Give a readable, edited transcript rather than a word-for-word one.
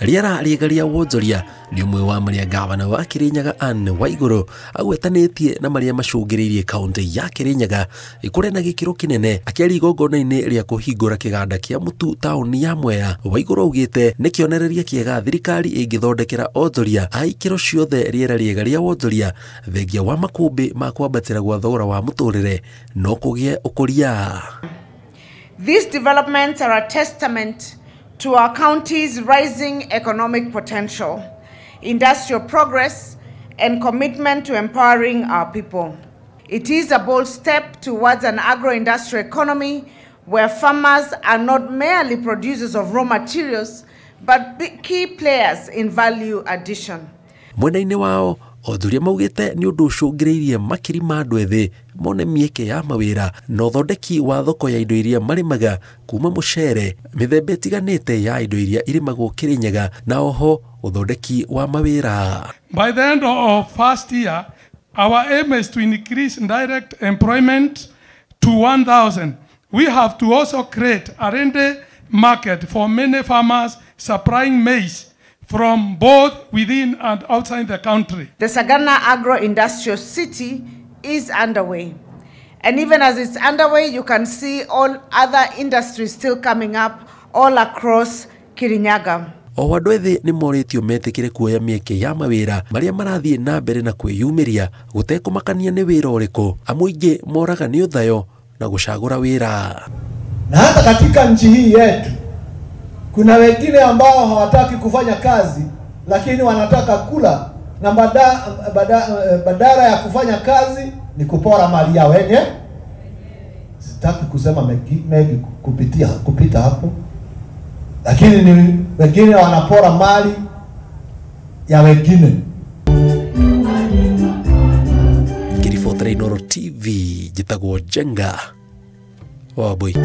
Riera riegaria wonjoria ni umwe wa maria gavana wa Kirinyaga Anne Waiguru agwetanitie na maria macungiririe kaunti ya Kirinyaga ikure na gikiro kinene akiari igongona-ini ria kuhingura kiganda kia mutu tauni ya Mwea. Waiguru augite ni kionereria kiega thirikari ingithondekera onjoria aikiro ciothe riera riegaria wonjoria thengia wa makumbi ma kwambatira gwa thogora wa muturire no kugie ukuria. These developments are a testament to our county's rising economic potential, industrial progress, and commitment to empowering our people. It is a bold step towards an agro-industrial economy where farmers are not merely producers of raw materials, but key players in value addition. Mwena-ini wao onjoria maugite ni undu ucungiriirie makiri ma andu ethi mone mieke ya mawira na uthondeki wa thoko ya indo iria marimaga kuma mucere mithemba itiganite ya indo iria irimagwo Kirinyaga na oho uthondeki wa mawira. By the end of first year, our aim is to increase direct employment to 1,000. We have to also create a ready market for many farmers supplying maize from both within and outside the country. The Sagana Agro-Industrial City is underway. And even as it's underway, you can see all other industries still coming up all across Kirinyaga. O andu ethi ni moritio metikire kuoya mieke ya mawira maria marathie na mbere na kwiyumiria gutekumakania ni wira uriku amuingi moraga ni uthayo na gucagura wira. Na hata katika nchi hii yetu kuna wengine ambao hawataki kufanya kazi lakini wanataka kula na badala ya kufanya kazi ni kupora mali yao wenyewe. Sitaki kusema maybe kupita hapo, lakini ni wengine wanapora mali ya wengine. Kiriboti Inooro TV, jitagwo Jenga Wambui.